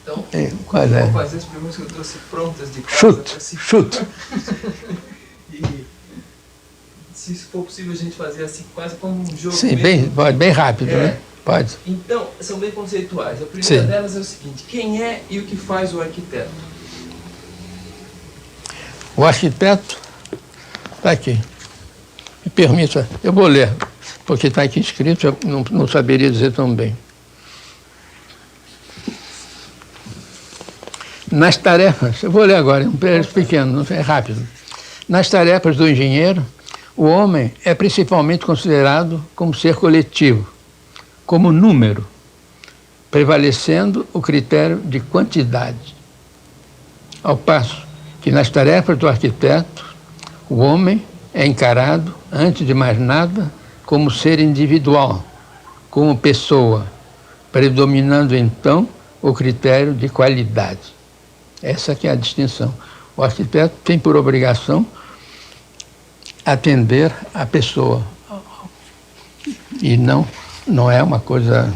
Então, qual eu é? vou fazer as perguntas que eu trouxe prontas de casa. Chute. E se isso for possível a gente fazer assim, quase como um jogo. Sim, mesmo. bem rápido, né? Pode. Então, são bem conceituais. A primeira Sim. delas é o seguinte: quem é e o que faz o arquiteto? O arquiteto está aqui. Me permita, eu vou ler, porque está aqui escrito, eu não saberia dizer tão bem. Nas tarefas, eu vou ler agora, um pedaço pequeno, é rápido. Nas tarefas do engenheiro, o homem é principalmente considerado como ser coletivo, como número, prevalecendo o critério de quantidade. Ao passo que nas tarefas do arquiteto, o homem é encarado, antes de mais nada, como ser individual, como pessoa, predominando então o critério de qualidade. Essa que é a distinção. O arquiteto tem por obrigação atender a pessoa. E não é uma coisa...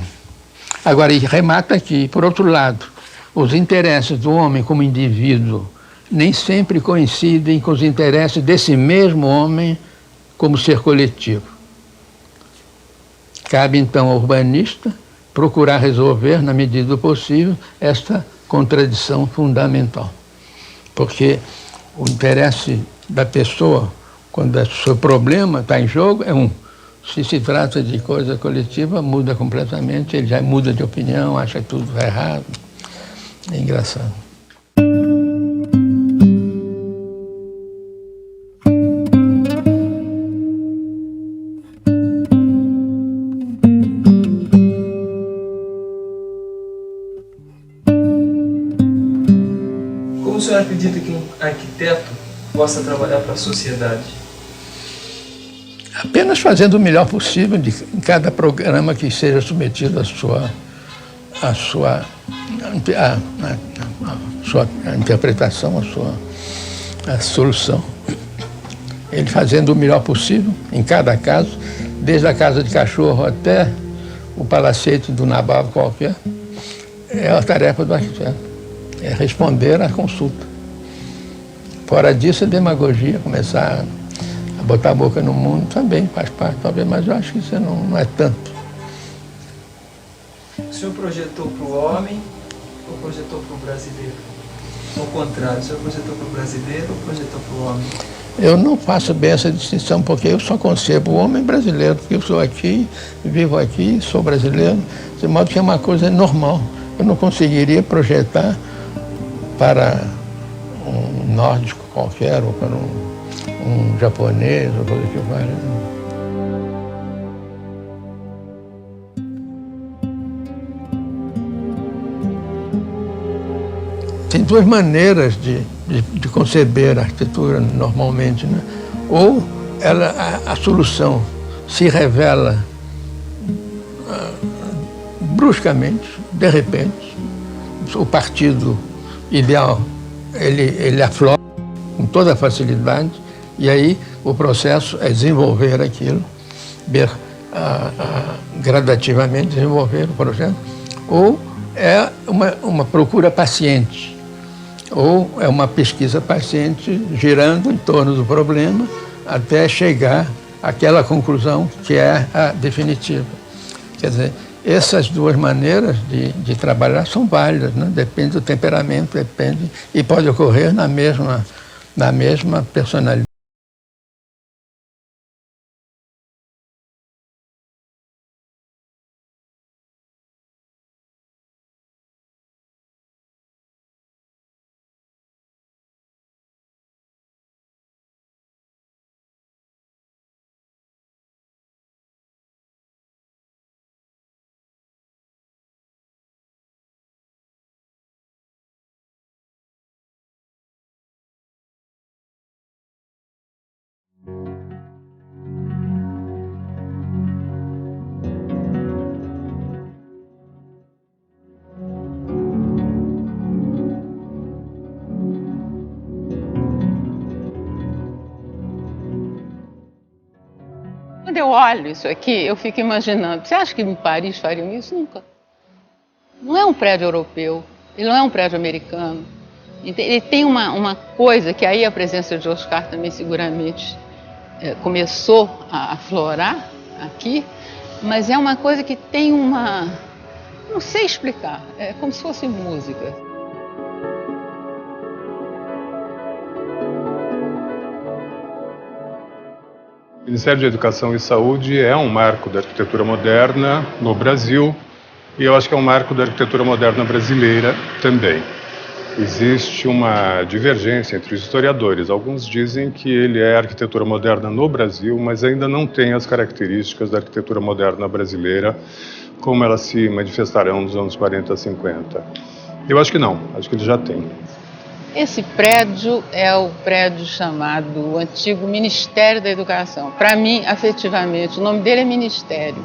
Agora, ele remata aqui, por outro lado, os interesses do homem como indivíduo nem sempre coincidem com os interesses desse mesmo homem como ser coletivo. Cabe, então, ao urbanista procurar resolver, na medida do possível, esta contradição fundamental. Porque o interesse da pessoa, quando o seu problema está em jogo, é um. Se trata de coisa coletiva, muda completamente, ele já muda de opinião, acha que tudo é errado. É engraçado. Como o senhor acredita que um arquiteto possa trabalhar para a sociedade? Apenas fazendo o melhor possível em cada programa que seja submetido à sua interpretação, à solução. Ele fazendo o melhor possível em cada caso, desde a casa de cachorro até o palacete do nabobo qualquer, é a tarefa do arquiteto. É responder à consulta. Fora disso, é demagogia, começar a botar a boca no mundo, também faz parte, talvez, mas eu acho que isso não é tanto. O senhor projetou para o homem ou projetou para o brasileiro? Ao contrário, o senhor projetou para o brasileiro ou projetou para o homem? Eu não faço bem essa distinção, porque eu só concebo o homem brasileiro, porque eu sou aqui, vivo aqui, sou brasileiro, de modo que é uma coisa normal. Eu não conseguiria projetar para um nórdico qualquer, ou para um japonês, ou coisa que valha. Tem duas maneiras de conceber a arquitetura normalmente, né? Ou a solução se revela bruscamente, de repente, o partido ideal ele aflora com toda facilidade, e aí o processo é desenvolver aquilo, gradativamente desenvolver o projeto, ou é uma procura paciente, ou é uma pesquisa paciente girando em torno do problema até chegar àquela conclusão que é a definitiva. Quer dizer, essas duas maneiras de trabalhar são válidas, né? Depende do temperamento, depende, e pode ocorrer na mesma personalidade. Quando eu olho isso aqui, eu fico imaginando, você acha que em Paris fariam isso? Nunca. Não é um prédio europeu, Ele não é um prédio americano. Ele tem uma coisa que aí a presença de Oscar também seguramente começou a aflorar aqui, mas é uma coisa que tem uma... não sei explicar, é como se fosse música. O Ministério de Educação e Saúde é um marco da arquitetura moderna no Brasil e eu acho que é um marco da arquitetura moderna brasileira também. Existe uma divergência entre os historiadores. Alguns dizem que ele é arquitetura moderna no Brasil, mas ainda não tem as características da arquitetura moderna brasileira como elas se manifestarão nos anos 40, 50. Eu acho que não, acho que ele já tem. Esse prédio é o prédio chamado antigo Ministério da Educação. Para mim, afetivamente, o nome dele é Ministério.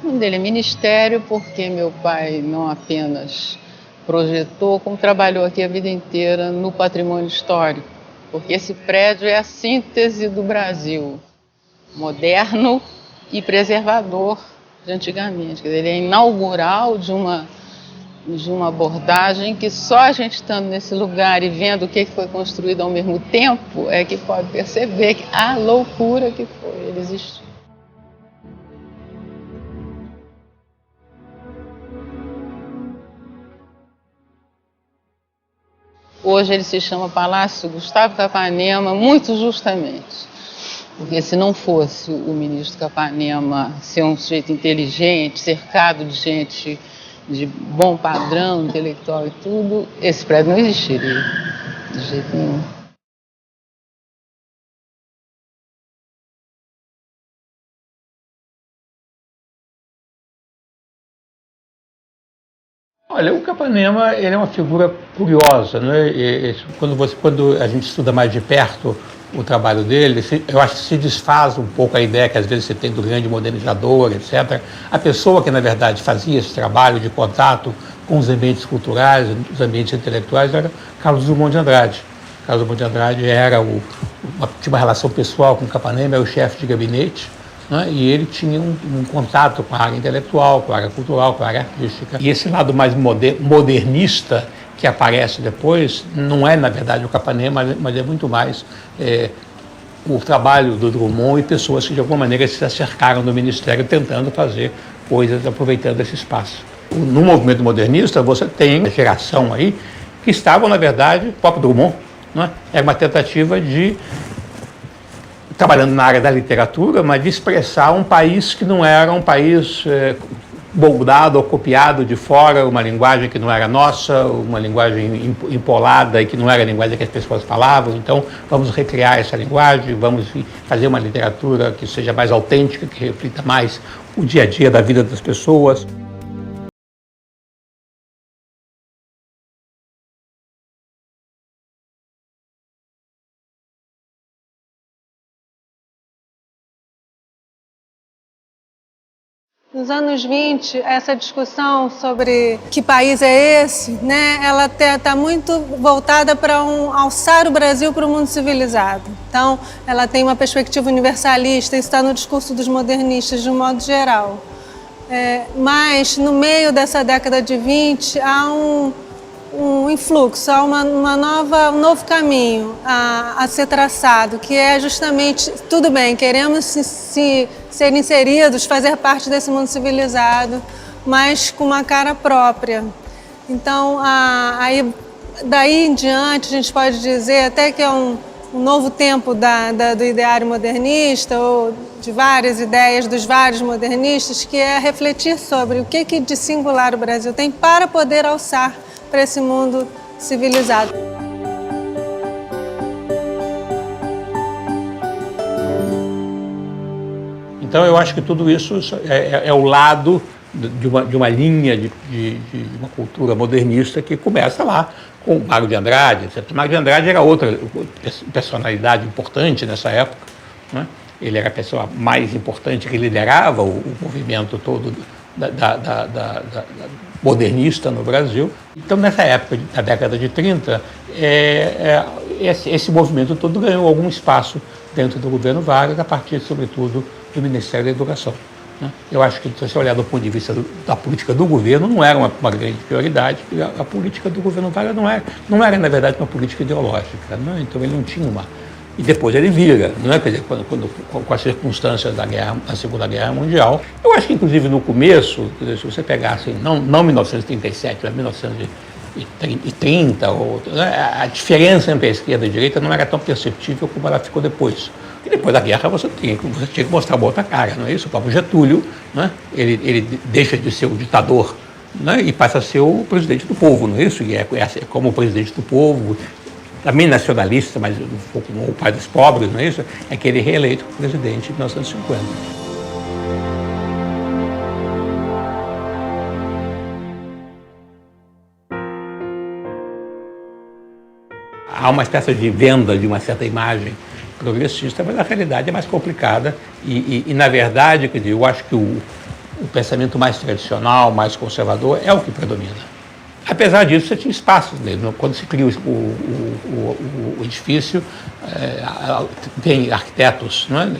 O nome dele é Ministério porque meu pai não apenas projetou, como trabalhou aqui a vida inteira no patrimônio histórico. Porque esse prédio é a síntese do Brasil, moderno e preservador de antigamente. Quer dizer, ele é inaugural de uma abordagem que só a gente estando nesse lugar e vendo o que foi construído ao mesmo tempo é que pode perceber a loucura que foi ele existir. Hoje ele se chama Palácio Gustavo Capanema, muito justamente. Porque se não fosse o ministro Capanema ser um sujeito inteligente, cercado de gente de bom padrão intelectual e tudo, esse prédio não existiria de jeito nenhum. Olha, o Capanema ele é uma figura curiosa, né? Quando a gente estuda mais de perto o trabalho dele, eu acho que se desfaz um pouco a ideia que às vezes você tem do grande modernizador, etc. A pessoa que, na verdade, fazia esse trabalho de contato com os ambientes culturais, os ambientes intelectuais, era Carlos Drummond de Andrade. Carlos Drummond de Andrade tinha uma relação pessoal com o Capanema, era o chefe de gabinete, né? E ele tinha um contato com a área intelectual, com a área cultural, com a área artística. E esse lado mais modernista que aparece depois, não é, na verdade, o Capanema, mas é muito mais o trabalho do Drummond e pessoas que, de alguma maneira, se acercaram do Ministério tentando fazer coisas aproveitando esse espaço. No movimento modernista, você tem uma geração aí que estavam, na verdade, o próprio Drummond, né? Era uma tentativa de, trabalhando na área da literatura, mas de expressar um país que não era um país moldado ou copiado de fora, uma linguagem que não era nossa, uma linguagem empolada e que não era a linguagem que as pessoas falavam. Então, vamos recriar essa linguagem, vamos fazer uma literatura que seja mais autêntica, que reflita mais o dia a dia da vida das pessoas. Nos anos 20, essa discussão sobre que país é esse, né, ela está muito voltada para alçar o Brasil para o mundo civilizado. Então, ela tem uma perspectiva universalista, isso está no discurso dos modernistas de um modo geral. Mas, no meio dessa década de 20, há um influxo, há um novo caminho a ser traçado, que é justamente, tudo bem, queremos ser inseridos, fazer parte desse mundo civilizado, mas com uma cara própria. Então, aí, daí em diante, a gente pode dizer até que é um novo tempo do ideário modernista, ou de várias ideias dos vários modernistas, que é refletir sobre o que de singular o Brasil tem para poder alçar para esse mundo civilizado. Então, eu acho que tudo isso é o lado de uma linha de uma cultura modernista que começa lá com Mário de Andrade, etc. Mário de Andrade era outra personalidade importante nessa época, né? Ele era a pessoa mais importante que liderava o movimento todo modernista no Brasil. Então, nessa época, da década de 30, esse movimento todo ganhou algum espaço dentro do governo Vargas, a partir, sobretudo, do Ministério da Educação. né? Eu acho que, se você olhar do ponto de vista da política do governo, não era uma grande prioridade. A política do governo Vargas não era, na verdade, uma política ideológica, né? Então ele não tinha uma... E depois ele vira, não é? Quer dizer, com as circunstâncias da Segunda Guerra Mundial. Eu acho que, inclusive, no começo, quer dizer, se você pegasse, não 1937, mas 1930, a diferença entre a esquerda e a direita não era tão perceptível como ela ficou depois. E depois da guerra você tinha que mostrar uma outra cara, não é isso? O próprio Getúlio, né? Ele deixa de ser o ditador, né? E passa a ser o presidente do povo, não é isso? E é como o presidente do povo, também nacionalista, mas um pouco como o pai dos pobres, não é isso? É que ele é reeleito presidente em 1950. Há uma espécie de venda de uma certa imagem progressista, mas a realidade é mais complicada e na verdade, quer dizer, eu acho que o pensamento mais tradicional, mais conservador, é o que predomina. Apesar disso, você tinha espaços nele. Quando se cria o edifício, tem arquitetos, né,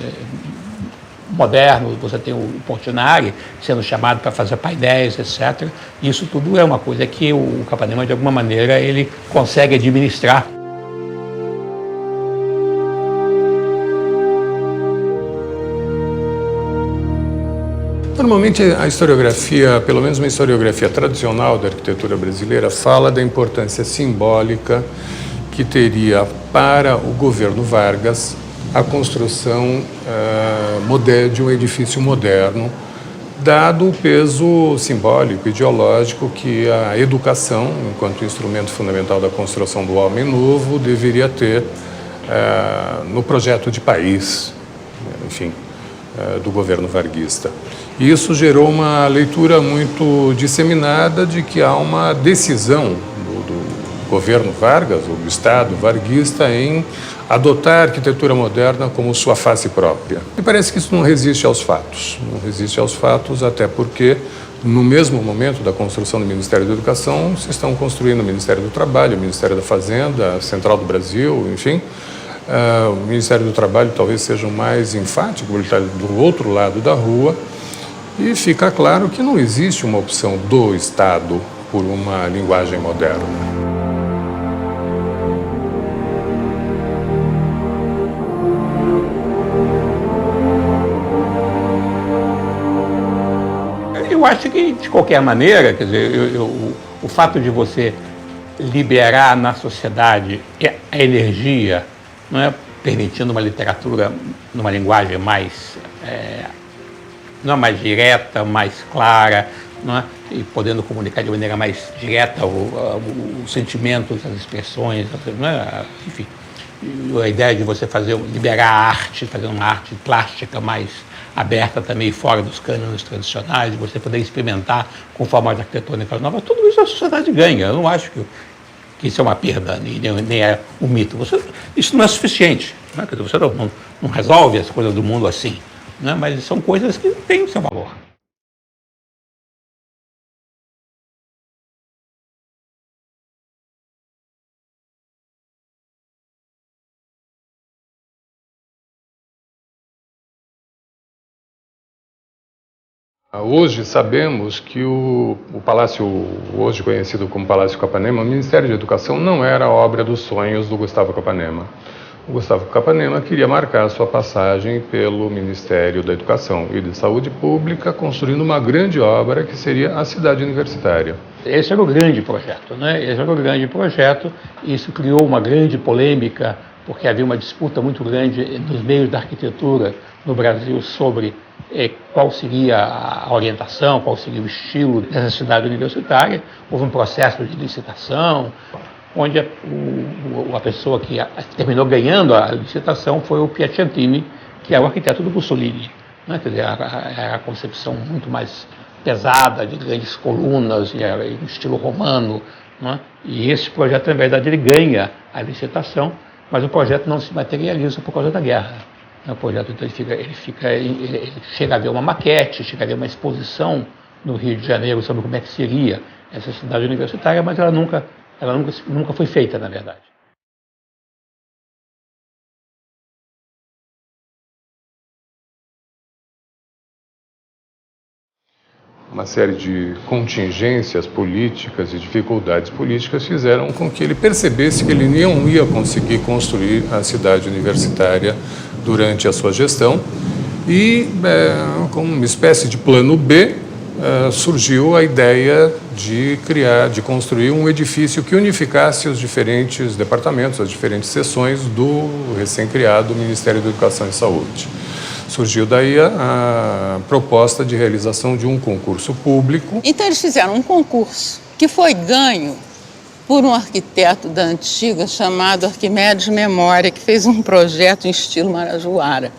modernos, você tem o Portinari sendo chamado para fazer painéis, etc. Isso tudo é uma coisa que o Capanema, de alguma maneira, ele consegue administrar. Normalmente a historiografia, pelo menos uma historiografia tradicional da arquitetura brasileira, fala da importância simbólica que teria para o governo Vargas a construção de um edifício moderno, dado o peso simbólico, ideológico que a educação, enquanto instrumento fundamental da construção do homem novo, deveria ter no projeto de país, enfim, do governo varguista. E isso gerou uma leitura muito disseminada de que há uma decisão do governo Vargas, ou do Estado varguista, em adotar a arquitetura moderna como sua face própria. E parece que isso não resiste aos fatos. Não resiste aos fatos, até porque, no mesmo momento da construção do Ministério da Educação, se estão construindo o Ministério do Trabalho, o Ministério da Fazenda, a Central do Brasil, enfim. O Ministério do Trabalho talvez seja o mais enfático, ele está do outro lado da rua, e fica claro que não existe uma opção do Estado por uma linguagem moderna. Eu acho que, de qualquer maneira, quer dizer, o fato de você liberar na sociedade a energia, não é, permitindo uma literatura numa linguagem mais, não é, mais direta, mais clara, não é, e podendo comunicar de maneira mais direta os sentimentos, as expressões, não é, enfim, a ideia de você liberar a arte, fazer uma arte plástica mais aberta também, fora dos cânones tradicionais, de você poder experimentar com formas arquitetônicas novas, tudo isso a sociedade ganha. Eu não acho que isso é uma perda, nem é um mito. Isso não é suficiente. Né? Quer dizer, você não resolve as coisas do mundo assim, né? Mas são coisas que têm o seu valor. Hoje sabemos que o palácio, hoje conhecido como Palácio Capanema, o Ministério de Educação não era a obra dos sonhos do Gustavo Capanema. O Gustavo Capanema queria marcar sua passagem pelo Ministério da Educação e de Saúde Pública, construindo uma grande obra que seria a cidade universitária. Esse era o grande projeto, né? Esse era o grande projeto. Isso criou uma grande polêmica, porque havia uma disputa muito grande nos meios da arquitetura no Brasil sobre qual seria a orientação, qual seria o estilo dessa cidade universitária. Houve um processo de licitação, onde a pessoa que terminou ganhando a licitação foi o Piacentini, que é o arquiteto do Mussolini. Né? Quer dizer, era a concepção muito mais pesada, de grandes colunas, e era em estilo romano. Né? E esse projeto, na verdade, ele ganha a licitação, mas o projeto não se materializa por causa da guerra. O projeto, então, ele chega a haver uma maquete, chega a haver uma exposição no Rio de Janeiro sobre como é que seria essa cidade universitária, mas ela nunca foi feita, na verdade. uma série de contingências políticas e dificuldades políticas fizeram com que ele percebesse que ele não ia conseguir construir a cidade universitária durante a sua gestão e, como uma espécie de plano B, surgiu a ideia de construir um edifício que unificasse os diferentes departamentos, as diferentes seções do recém-criado Ministério da Educação e Saúde. Surgiu daí a proposta de realização de um concurso público. Então eles fizeram um concurso que foi ganho por um arquiteto da antiga chamado Arquimedes Memória, que fez um projeto em estilo marajoara.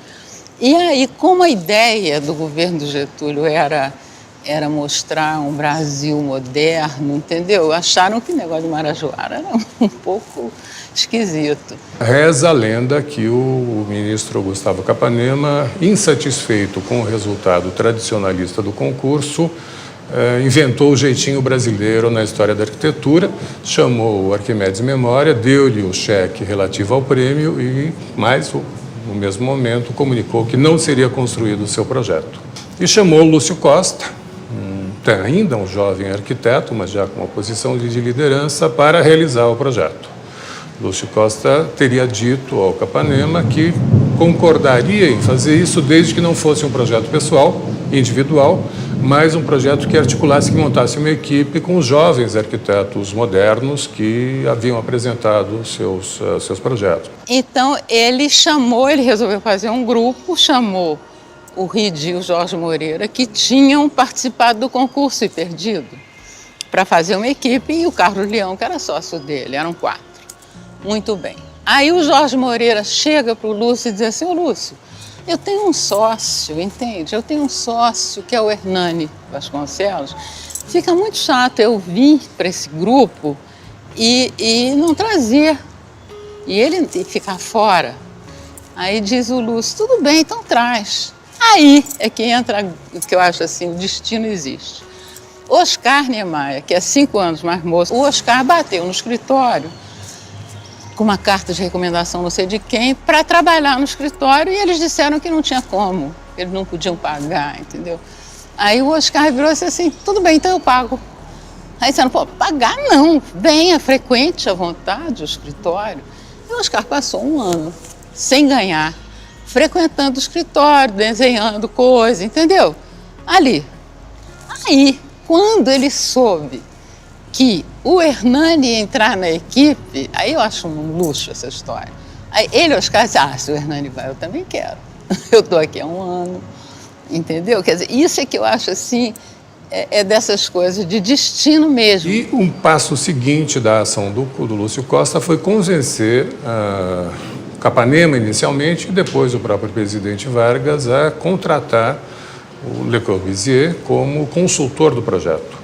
E aí, como a ideia do governo do Getúlio era mostrar um Brasil moderno, entendeu? Acharam que o negócio de marajoara era um pouco esquisito. Reza a lenda que o ministro Gustavo Capanema, insatisfeito com o resultado tradicionalista do concurso, inventou o jeitinho brasileiro na história da arquitetura, chamou o Arquimedes Memória, deu-lhe o cheque relativo ao prêmio e, no mesmo momento, comunicou que não seria construído o seu projeto. E chamou Lúcio Costa, ainda um jovem arquiteto, mas já com uma posição de liderança, para realizar o projeto. Lúcio Costa teria dito ao Capanema que concordaria em fazer isso desde que não fosse um projeto pessoal, individual, mas um projeto que articulasse, que montasse uma equipe com os jovens arquitetos modernos que haviam apresentado seus projetos. Então ele resolveu fazer um grupo, chamou o Ridi e o Jorge Moreira, que tinham participado do concurso e perdido, para fazer uma equipe, e o Carlos Leão, que era sócio dele, eram 4. Muito bem. Aí o Jorge Moreira chega para o Lúcio e diz assim: ô Lúcio, eu tenho um sócio, entende? Eu tenho um sócio que é o Hernani Vasconcelos. Fica muito chato eu vir para esse grupo e não trazer, e ele ficar fora. Aí diz o Lúcio: tudo bem, então traz. Aí é que entra o que eu acho assim, o destino existe. Oscar Niemeyer, que é 5 anos mais moço, o Oscar bateu no escritório com uma carta de recomendação não sei de quem, para trabalhar no escritório, e eles disseram que não tinha como, eles não podiam pagar, entendeu? Aí o Oscar virou assim: tudo bem, então eu pago. Aí disseram: pô, pagar não, venha, frequente à vontade o escritório. E o Oscar passou 1 ano sem ganhar, frequentando o escritório, desenhando coisa, entendeu? Ali. Aí, quando ele soube que o Hernani ia entrar na equipe, aí eu acho um luxo essa história. Aí ele, Oscar, disse: se o Hernani vai, eu também quero. Eu estou aqui há 1 ano, entendeu? Quer dizer, isso é que eu acho assim, é dessas coisas de destino mesmo. E um passo seguinte da ação do Lúcio Costa foi convencer Capanema inicialmente e depois o próprio presidente Vargas a contratar o Le Corbusier como consultor do projeto.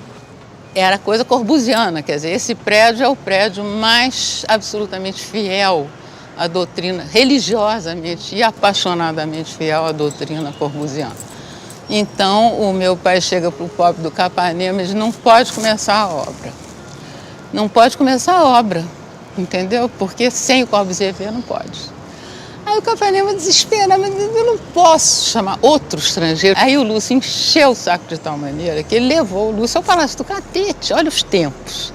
Era coisa corbusiana, quer dizer, esse prédio é o prédio mais absolutamente fiel à doutrina, religiosamente e apaixonadamente fiel à doutrina corbusiana. Então, o meu pai chega para o pobre do Capanema e diz: não pode começar a obra. Não pode começar a obra, entendeu? Porque sem o Corbusier não pode. Aí o Capanema desespera: mas eu não posso chamar outro estrangeiro. Aí o Lúcio encheu o saco de tal maneira que ele levou o Lúcio ao Palácio do Catete, olha os tempos,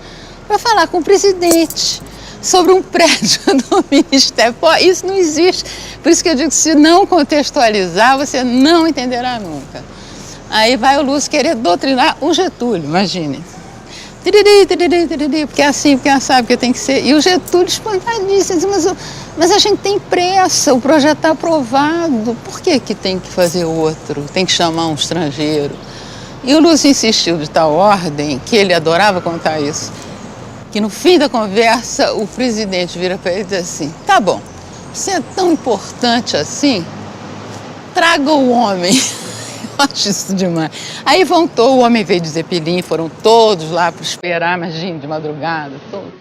para falar com o presidente sobre um prédio do Ministério. Pô, isso não existe. Por isso que eu digo que se não contextualizar, você não entenderá nunca. Aí vai o Lúcio querer doutrinar o Getúlio, imagine. Porque é assim, porque sabe que tem que ser. E o Getúlio espantadíssimo, mas a gente tem pressa, o projeto está aprovado, por que tem que fazer outro? Tem que chamar um estrangeiro? E o Lúcio insistiu de tal ordem, que ele adorava contar isso, que no fim da conversa o presidente vira para ele e diz assim: tá bom, você é tão importante assim, traga o homem. Eu acho isso demais. Aí voltou, o homem veio de Zeppelin, foram todos lá para esperar, imagina, de madrugada, todos.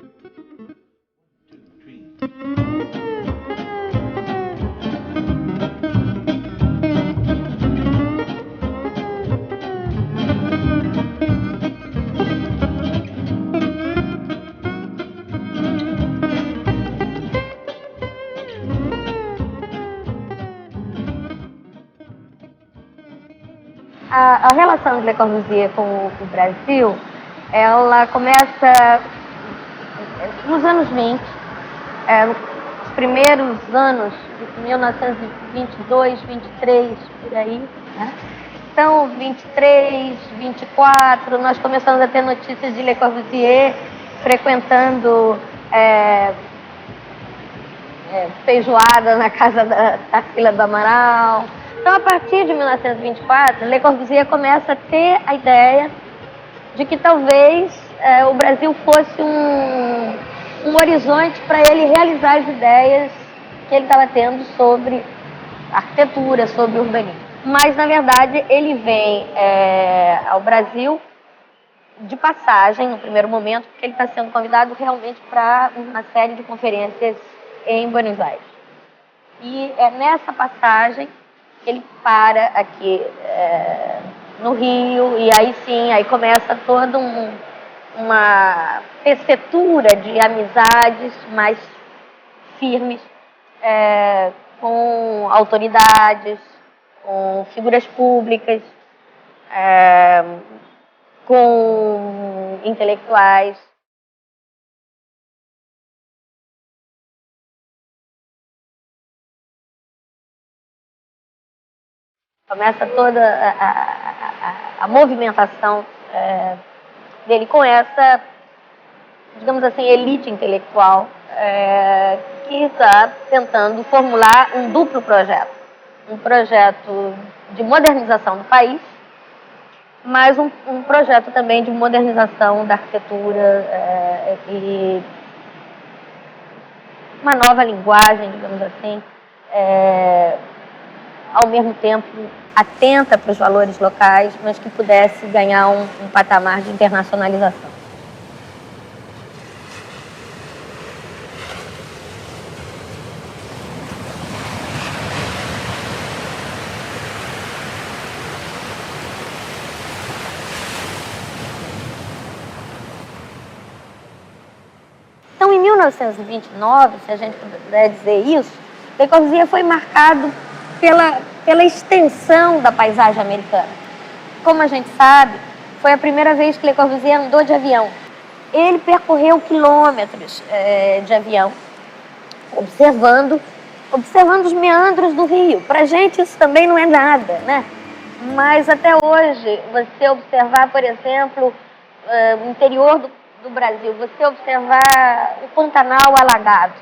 A relação de Le Corbusier com o Brasil, ela começa nos anos 20, os primeiros anos de 1922, 23, por aí, né? Então, 23, 24, nós começamos a ter notícias de Le Corbusier frequentando feijoada na casa da Tarsila do Amaral. Então, a partir de 1924, Le Corbusier começa a ter a ideia de que talvez o Brasil fosse um horizonte para ele realizar as ideias que ele estava tendo sobre arquitetura, sobre urbanismo. Mas, na verdade, ele vem ao Brasil de passagem, no primeiro momento, porque ele está sendo convidado realmente para uma série de conferências em Buenos Aires. E é nessa passagem que ele para aqui no Rio, e aí sim, aí começa toda uma tessitura de amizades mais firmes com autoridades, com figuras públicas, com intelectuais. Começa toda a movimentação dele com essa, digamos assim, elite intelectual que está tentando formular um duplo projeto. Um projeto de modernização do país, mas um projeto também de modernização da arquitetura e uma nova linguagem, digamos assim, ao mesmo tempo atenta para os valores locais, mas que pudesse ganhar um patamar de internacionalização. Então, em 1929, se a gente puder dizer isso, Le Corbusier foi marcado pela extensão da paisagem americana. Como a gente sabe, foi a primeira vez que Le Corbusier andou de avião. Ele percorreu quilômetros de avião, observando os meandros do rio. Para a gente isso também não é nada, né? Mas até hoje, você observar, por exemplo, o interior do Brasil, você observar o Pantanal alagado,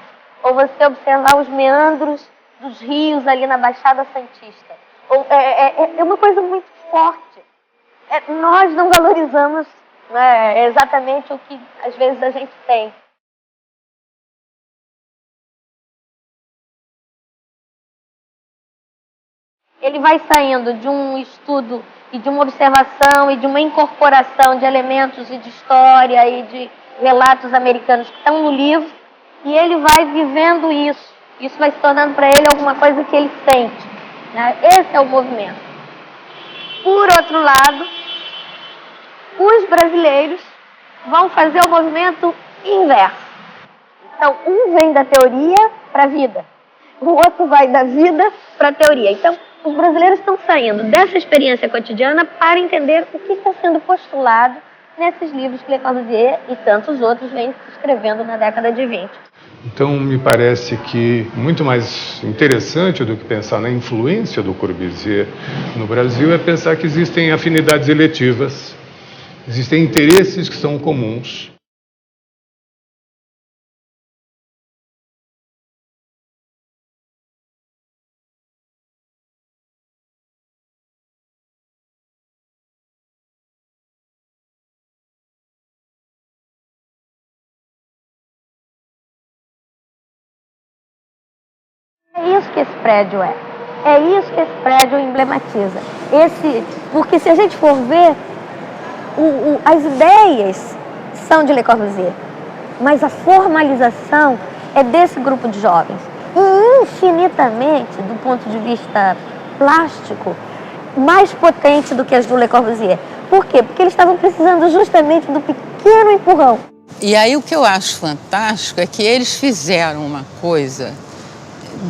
ou você observar os meandros dos rios ali na Baixada Santista. É uma coisa muito forte. Nós não valorizamos, né, exatamente o que às vezes a gente tem. Ele vai saindo de um estudo e de uma observação e de uma incorporação de elementos e de história e de relatos americanos que estão no livro, e ele vai vivendo isso. Isso vai se tornando para ele alguma coisa que ele sente, né? Esse é o movimento. Por outro lado, os brasileiros vão fazer o movimento inverso. Então, um vem da teoria para a vida, o outro vai da vida para a teoria. Então, os brasileiros estão saindo dessa experiência cotidiana para entender o que está sendo postulado nesses livros que Le Corbusier e tantos outros vêm escrevendo na década de 20. Então, me parece que muito mais interessante do que pensar na influência do Corbusier no Brasil é pensar que existem afinidades eletivas, existem interesses que são comuns. É isso que esse prédio é. É isso que esse prédio emblematiza. Porque se a gente for ver, as ideias são de Le Corbusier, mas a formalização é desse grupo de jovens. E infinitamente, do ponto de vista plástico, mais potente do que as do Le Corbusier. Por quê? Porque eles estavam precisando justamente do pequeno empurrão. E aí o que eu acho fantástico é que eles fizeram uma coisa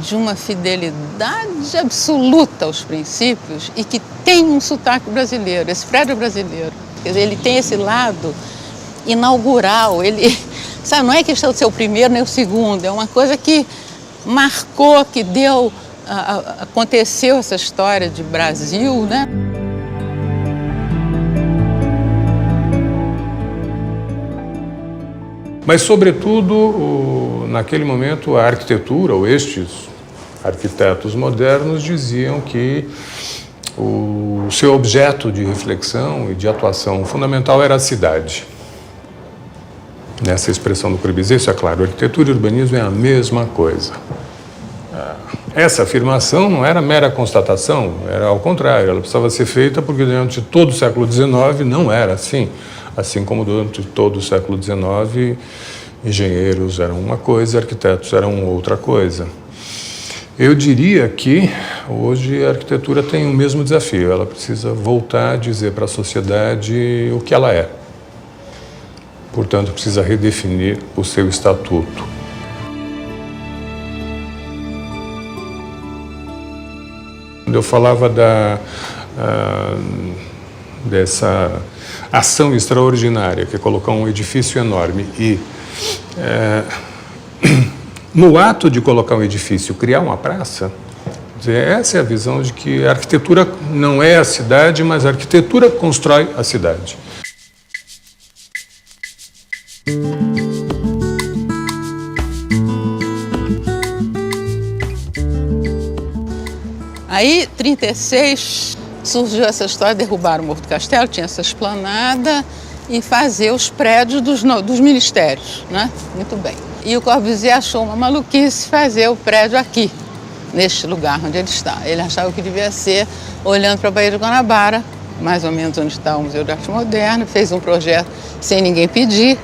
de uma fidelidade absoluta aos princípios e que tem um sotaque brasileiro, esse prédio é brasileiro. Quer dizer, ele tem esse lado inaugural, ele, sabe, não é questão de ser o primeiro nem o segundo, é uma coisa que marcou, que deu, aconteceu essa história de Brasil, né? Mas, sobretudo, naquele momento, a arquitetura, ou estes arquitetos modernos, diziam que o seu objeto de reflexão e de atuação fundamental era a cidade. Nessa expressão do Corbusier, isso é claro, arquitetura e urbanismo é a mesma coisa. Essa afirmação não era mera constatação, era ao contrário, ela precisava ser feita porque durante todo o século XIX não era assim. Assim como durante todo o século XIX, engenheiros eram uma coisa, arquitetos eram outra coisa. Eu diria que hoje a arquitetura tem o mesmo desafio, ela precisa voltar a dizer para a sociedade o que ela é. Portanto, precisa redefinir o seu estatuto. Quando eu falava dessa ação extraordinária, que é colocar um edifício enorme e, no ato de colocar um edifício, criar uma praça, essa é a visão de que a arquitetura não é a cidade, mas a arquitetura constrói a cidade. Aí, em 1936, surgiu essa história de derrubar o Morro do Castelo, tinha essa esplanada, e fazer os prédios dos ministérios, né? Muito bem. E o Corbusier achou uma maluquice fazer o prédio aqui, neste lugar onde ele está. Ele achava que devia ser olhando para a Baía de Guanabara, mais ou menos onde está o Museu de Arte Moderna, fez um projeto sem ninguém pedir,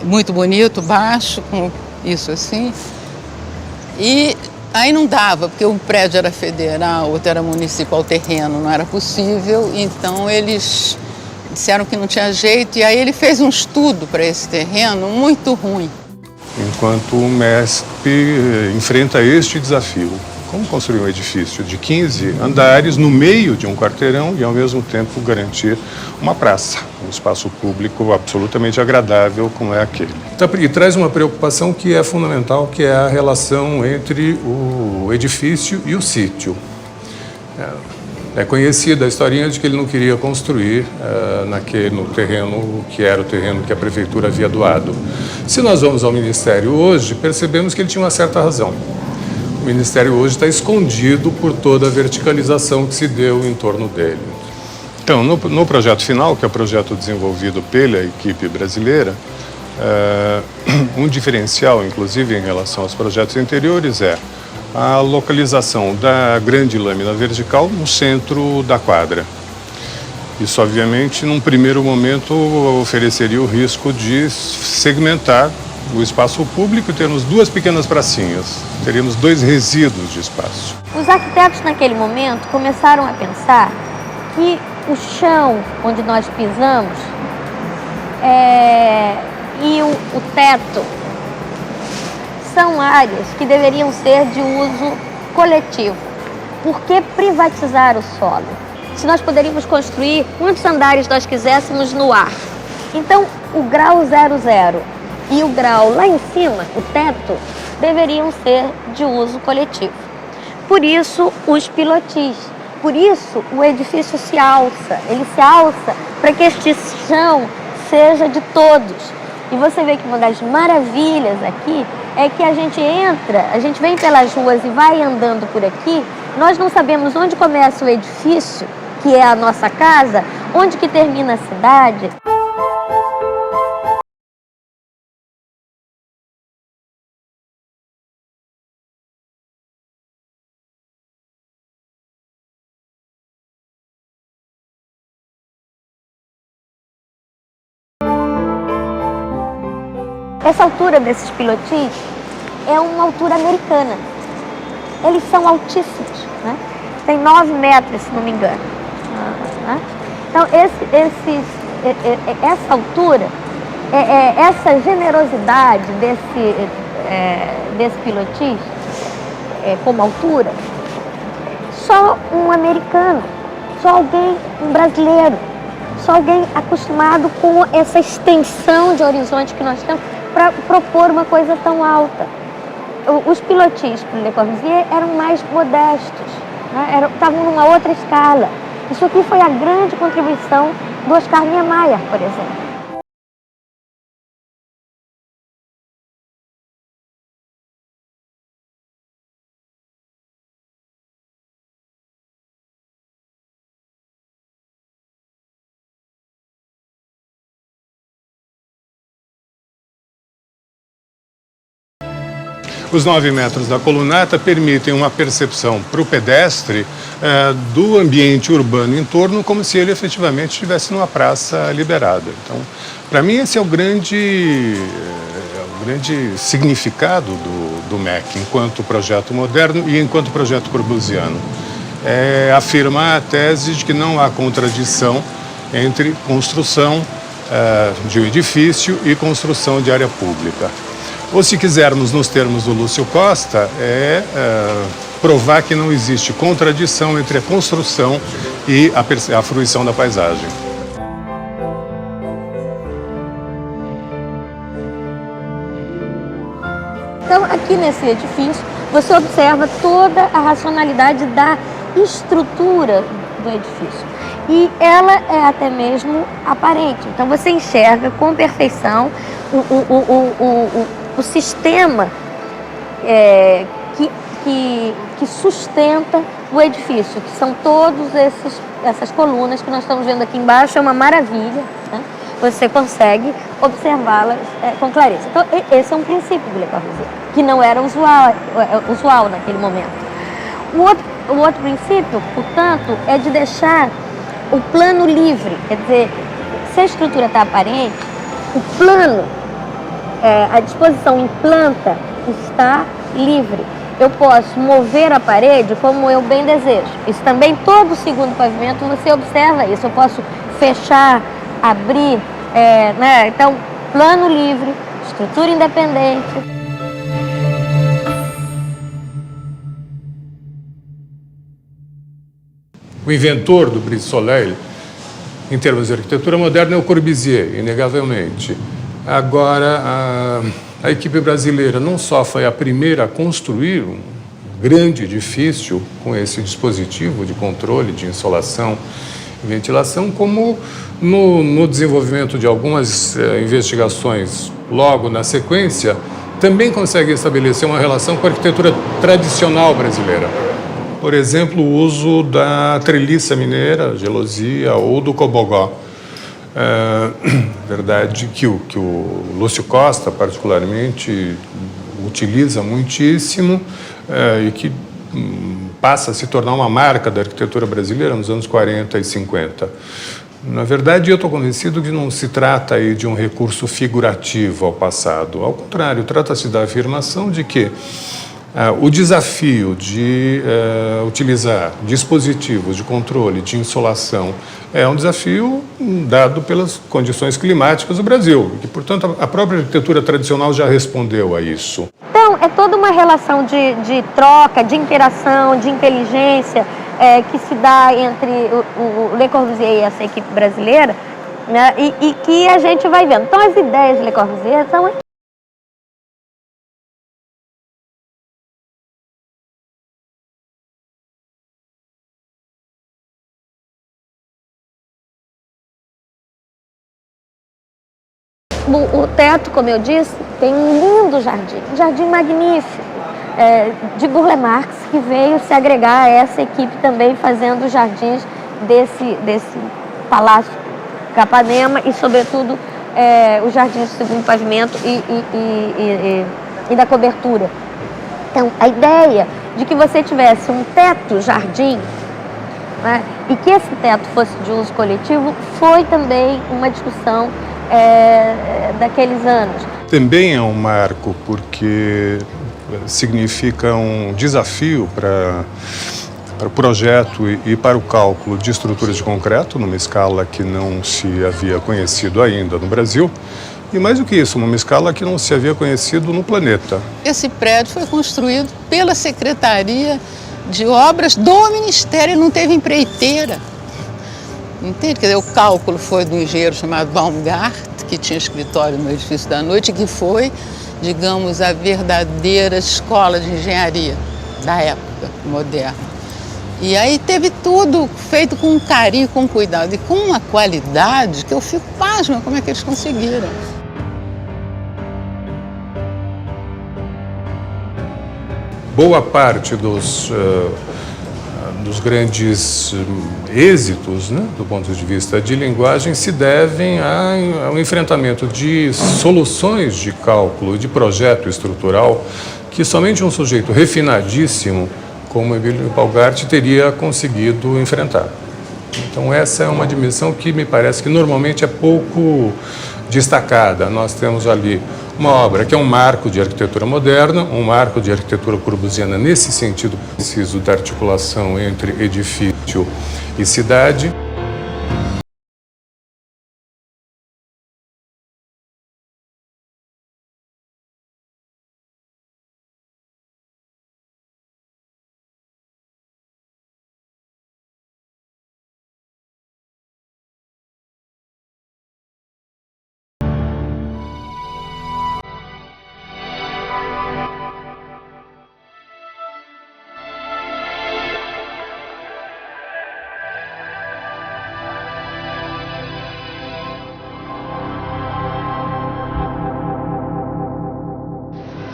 muito bonito, baixo, com isso assim. E aí não dava, porque um prédio era federal, outro era municipal, o terreno não era possível, então eles disseram que não tinha jeito, e aí ele fez um estudo para esse terreno muito ruim. Enquanto o MESP enfrenta este desafio, como construir um edifício de 15 andares no meio de um quarteirão e, ao mesmo tempo, garantir uma praça, um espaço público absolutamente agradável como é aquele. E traz uma preocupação que é fundamental, que é a relação entre o edifício e o sítio. É conhecida a historinha de que ele não queria construir no terreno que era o terreno que a prefeitura havia doado. Se nós vamos ao Ministério hoje, percebemos que ele tinha uma certa razão. O Ministério hoje está escondido por toda a verticalização que se deu em torno dele. Então, no projeto final, que é o projeto desenvolvido pela equipe brasileira, um diferencial, inclusive, em relação aos projetos anteriores é a localização da grande lâmina vertical no centro da quadra. Isso, obviamente, num primeiro momento, ofereceria o risco de segmentar o espaço público e termos duas pequenas pracinhas. Teríamos dois resíduos de espaço. Os arquitetos, naquele momento, começaram a pensar que o chão onde nós pisamos e o teto são áreas que deveriam ser de uso coletivo. Por que privatizar o solo? Se nós poderíamos construir quantos andares nós quiséssemos no ar. Então, o grau 00 e o grau lá em cima, o teto, deveriam ser de uso coletivo. Por isso, os pilotis. Por isso, o edifício se alça. Ele se alça para que este chão seja de todos. E você vê que uma das maravilhas aqui é que a gente vem pelas ruas e vai andando por aqui, nós não sabemos onde começa o edifício, que é a nossa casa, onde que termina a cidade. Essa altura desses pilotis é uma altura americana. Eles são altíssimos, né? Tem 9 metros, se não me engano. Então, essa altura, essa generosidade desse pilotis como altura, só um americano, Só alguém, um brasileiro, só alguém acostumado com essa extensão de horizonte que nós temos para propor uma coisa tão alta. Os pilotis para Le Corbusier eram mais modestos, né? Estavam numa outra escala. Isso aqui foi a grande contribuição do Oscar Niemeyer, por exemplo. Os 9 metros da colunata permitem uma percepção para o pedestre do ambiente urbano em torno, como se ele efetivamente estivesse numa praça liberada. Então, para mim, esse é o grande significado do MEC, enquanto projeto moderno e enquanto projeto corbusiano. Afirmar a tese de que não há contradição entre construção de um edifício e construção de área pública. Ou, se quisermos, nos termos do Lúcio Costa, provar que não existe contradição entre a construção e a fruição da paisagem. Então, aqui nesse edifício, você observa toda a racionalidade da estrutura do edifício. E ela é até mesmo aparente. Então, você enxerga com perfeição o sistema que sustenta o edifício, que são todas essas colunas que nós estamos vendo aqui embaixo. É uma maravilha, né? Você consegue observá-las com clareza. Então, esse é um princípio do Le Corbusier, que não era usual naquele momento. O outro princípio, portanto, é de deixar o plano livre. Quer dizer, se a estrutura está aparente, o plano, a disposição em planta está livre. Eu posso mover a parede como eu bem desejo. Isso também, todo o segundo pavimento, você observa isso. Eu posso fechar, abrir, né? Então, plano livre, estrutura independente. O inventor do Brise-Soleil, em termos de arquitetura moderna, é o Corbusier, inegavelmente. Agora, a equipe brasileira não só foi a primeira a construir um grande edifício com esse dispositivo de controle de insolação e ventilação, como no desenvolvimento de algumas investigações logo na sequência, também consegue estabelecer uma relação com a arquitetura tradicional brasileira. Por exemplo, o uso da treliça mineira, gelosia, ou do cobogó. Verdade que o Lúcio Costa, particularmente, utiliza muitíssimo e que passa a se tornar uma marca da arquitetura brasileira nos anos 40 e 50. Na verdade, eu estou convencido que não se trata aí de um recurso figurativo ao passado. Ao contrário, trata-se da afirmação de que o desafio de utilizar dispositivos de controle de insolação é um desafio dado pelas condições climáticas do Brasil, e, portanto, a própria arquitetura tradicional já respondeu a isso. Então, é toda uma relação de troca, de interação, de inteligência que se dá entre o Le Corbusier e essa equipe brasileira, né, e que a gente vai vendo. Então, as ideias de Le Corbusier são... O teto, como eu disse, tem um lindo jardim, um jardim magnífico, de Burle Marx, que veio se agregar a essa equipe também, fazendo os jardins desse Palácio Capanema e, sobretudo, os jardins do segundo pavimento e da cobertura. Então, a ideia de que você tivesse um teto-jardim, né, e que esse teto fosse de uso coletivo, foi também uma discussão daqueles anos. Também é um marco porque significa um desafio para o projeto e para o cálculo de estruturas de concreto numa escala que não se havia conhecido ainda no Brasil. E mais do que isso, numa escala que não se havia conhecido no planeta. Esse prédio foi construído pela Secretaria de Obras do Ministério, não teve empreiteira. Entende? Quer dizer, o cálculo foi de um engenheiro chamado Baumgart, que tinha escritório no Edifício da Noite, que foi, digamos, a verdadeira escola de engenharia da época moderna. E aí teve tudo feito com carinho, com cuidado e com uma qualidade que eu fico pasma como é que eles conseguiram. Boa parte dos grandes êxitos, né, do ponto de vista de linguagem, se devem ao enfrentamento de soluções de cálculo, de projeto estrutural, que somente um sujeito refinadíssimo como Emílio Baumgart teria conseguido enfrentar. Então essa é uma dimensão que me parece que normalmente é pouco destacada. Nós temos ali uma obra que é um marco de arquitetura moderna, um marco de arquitetura corbusiana nesse sentido preciso da articulação entre edifício e cidade.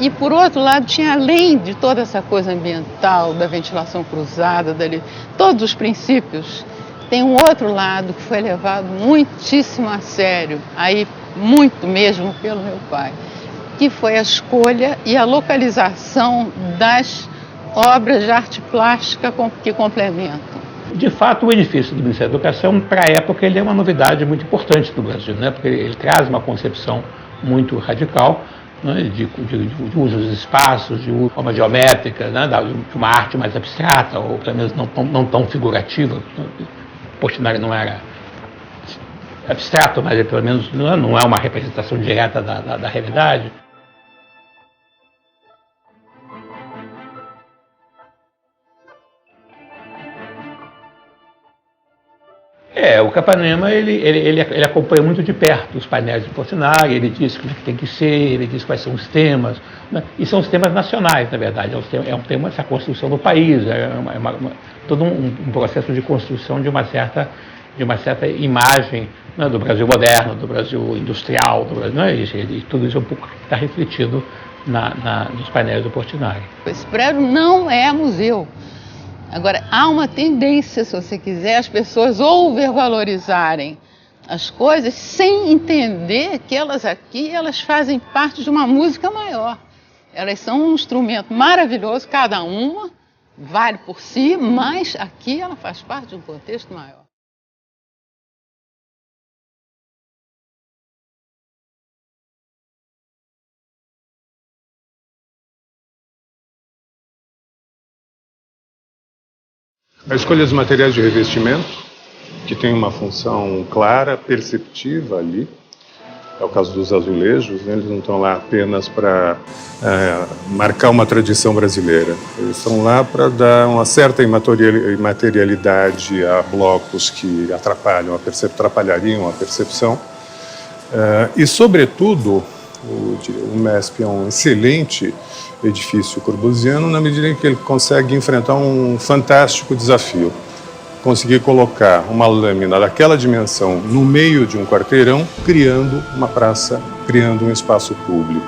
E, por outro lado, tinha, além de toda essa coisa ambiental, da ventilação cruzada, todos os princípios, tem um outro lado que foi levado muitíssimo a sério, aí muito mesmo pelo meu pai, que foi a escolha e a localização das obras de arte plástica que complementam. De fato, o edifício do Ministério da Educação, para a época, ele é uma novidade muito importante no Brasil, né? Porque ele traz uma concepção muito radical, né, de uso dos espaços, de forma geométrica, né, de uma arte mais abstrata, ou pelo menos não tão figurativa. O Portinari não era abstrato, mas pelo menos não é uma representação direta da realidade. O Capanema, ele acompanha muito de perto os painéis de Portinari, ele diz como é que tem que ser, ele diz quais são os temas, né? E são os temas nacionais, na verdade, é um tema dessa construção do país, todo um processo de construção de uma certa imagem, né, do Brasil moderno, do Brasil industrial, do Brasil, né, e tudo isso um pouco está refletido nos painéis do Portinari. Esse prédio não é museu. Agora, há uma tendência, se você quiser, as pessoas overvalorizarem as coisas sem entender que elas fazem parte de uma música maior. Elas são um instrumento maravilhoso, cada uma vale por si, mas aqui ela faz parte de um contexto maior. A escolha dos materiais de revestimento, que tem uma função clara, perceptiva ali. É o caso dos azulejos, né? Eles não estão lá apenas para marcar uma tradição brasileira. Eles estão lá para dar uma certa imaterialidade a blocos que atrapalhariam a percepção. E, sobretudo, o MESP é um excelente edifício corbusiano na medida em que ele consegue enfrentar um fantástico desafio. Conseguir colocar uma lâmina daquela dimensão no meio de um quarteirão, criando uma praça, criando um espaço público.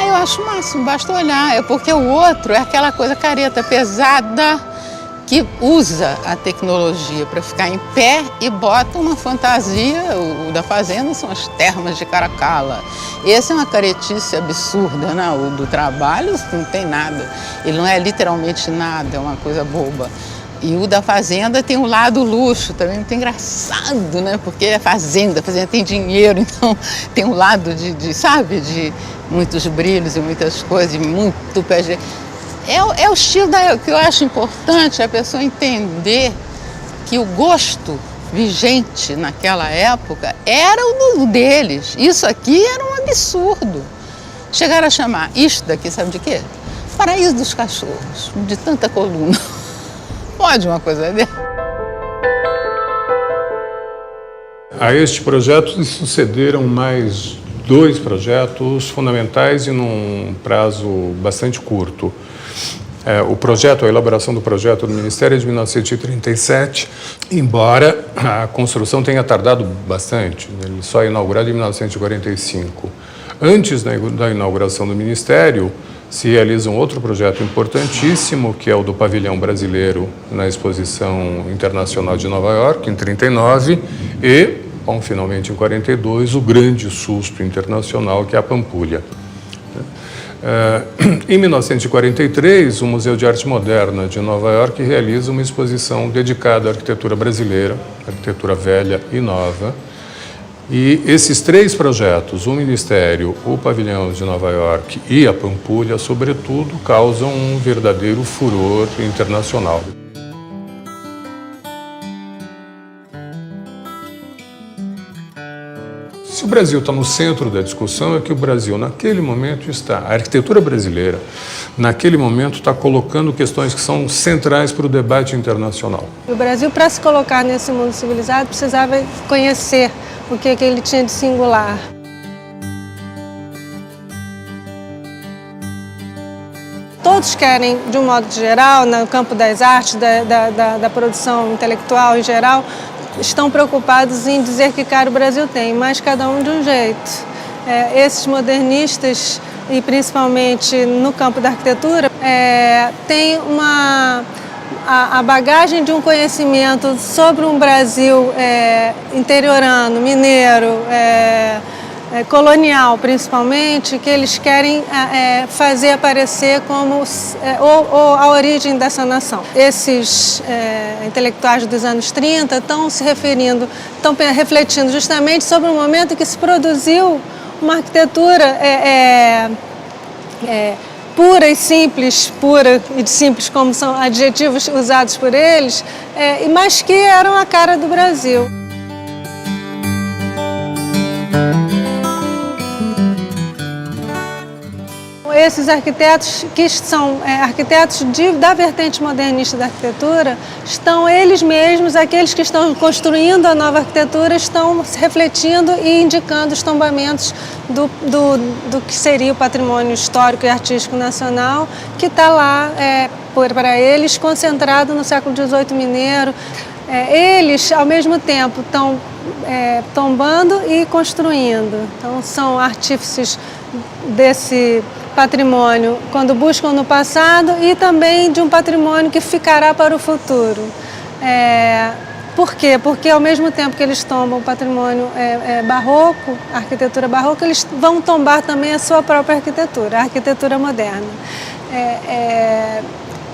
Eu acho o máximo, basta olhar, porque o outro é aquela coisa careta, pesada, que usa a tecnologia para ficar em pé e bota uma fantasia. O da Fazenda são as termas de Caracalla. Esse é uma caretice absurda, né? O do trabalho não tem nada. Ele não é literalmente nada, é uma coisa boba. E o da Fazenda tem um lado luxo, também muito engraçado, né? Porque é fazenda, a fazenda tem dinheiro, então tem um lado de muitos brilhos e muitas coisas, e muito pé. É o estilo que eu acho importante a pessoa entender que o gosto vigente naquela época era o deles. Isso aqui era um absurdo. Chegaram a chamar isto daqui, sabe de quê? Paraíso dos cachorros, de tanta coluna. Pode uma coisa dessa? A este projeto se sucederam mais 2 projetos fundamentais e num prazo bastante curto. A elaboração do projeto do Ministério é de 1937, embora a construção tenha tardado bastante. Ele só é inaugurado em 1945. Antes da inauguração do Ministério, se realiza um outro projeto importantíssimo, que é o do pavilhão brasileiro na Exposição Internacional de Nova York, em 1939, e, finalmente em 1942, o grande susto internacional, que é a Pampulha. Em 1943, o Museu de Arte Moderna de Nova York realiza uma exposição dedicada à arquitetura brasileira, arquitetura velha e nova. E esses 3 projetos, o Ministério, o Pavilhão de Nova York e a Pampulha, sobretudo, causam um verdadeiro furor internacional. Se o Brasil está no centro da discussão, é que o Brasil, naquele momento, a arquitetura brasileira, naquele momento, está colocando questões que são centrais para o debate internacional. O Brasil, para se colocar nesse mundo civilizado, precisava conhecer o que ele tinha de singular. Todos querem, de um modo geral, no campo das artes, da produção intelectual em geral, estão preocupados em dizer que cara o Brasil tem, mas cada um de um jeito. Esses modernistas, e principalmente no campo da arquitetura, têm a bagagem de um conhecimento sobre um Brasil interiorano, mineiro, colonial principalmente, que eles querem fazer aparecer como a origem dessa nação. Esses intelectuais dos anos 30 estão refletindo justamente sobre o momento em que se produziu uma arquitetura pura e simples, pura e simples como são adjetivos usados por eles, mas que eram a cara do Brasil. Esses arquitetos, que são arquitetos da vertente modernista da arquitetura, estão eles mesmos, aqueles que estão construindo a nova arquitetura, estão refletindo e indicando os tombamentos do que seria o patrimônio histórico e artístico nacional, que está lá, para eles, concentrado no século XVIII mineiro. Eles, ao mesmo tempo, estão tombando e construindo. Então, são artífices desse patrimônio quando buscam no passado e também de um patrimônio que ficará para o futuro. Por quê? Porque ao mesmo tempo que eles tombam o patrimônio barroco, a arquitetura barroca, eles vão tombar também a sua própria arquitetura, a arquitetura moderna.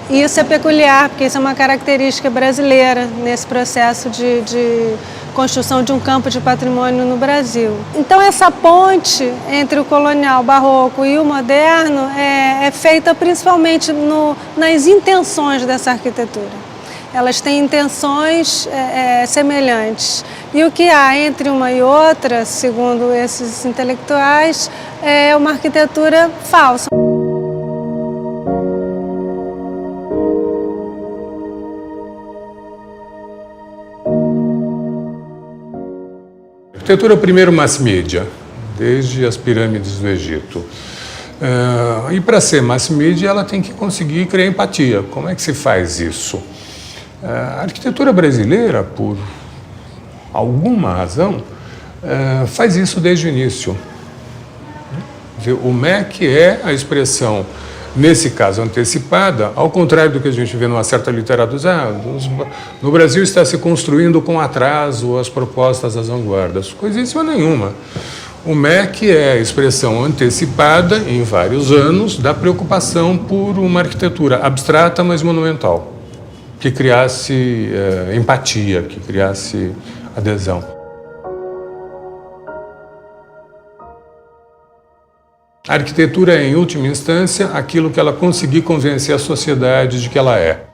E isso é peculiar, porque isso é uma característica brasileira nesse processo de construção de um campo de patrimônio no Brasil. Então essa ponte entre o colonial, barroco e o moderno é feita principalmente nas intenções dessa arquitetura. Elas têm intenções semelhantes. E o que há entre uma e outra, segundo esses intelectuais, é uma arquitetura falsa. A arquitetura, primeiro, mass media, desde as pirâmides do Egito. E para ser mass media, ela tem que conseguir criar empatia. Como é que se faz isso? A arquitetura brasileira, por alguma razão, faz isso desde o início. O MEC é a expressão, nesse caso, antecipada, ao contrário do que a gente vê numa certa literatura. No Brasil está se construindo com atraso as propostas das vanguardas. Coisíssima nenhuma. O MEC é a expressão antecipada, em vários anos, da preocupação por uma arquitetura abstrata, mas monumental, que criasse empatia, que criasse adesão. A arquitetura é, em última instância, aquilo que ela conseguir convencer a sociedade de que ela é.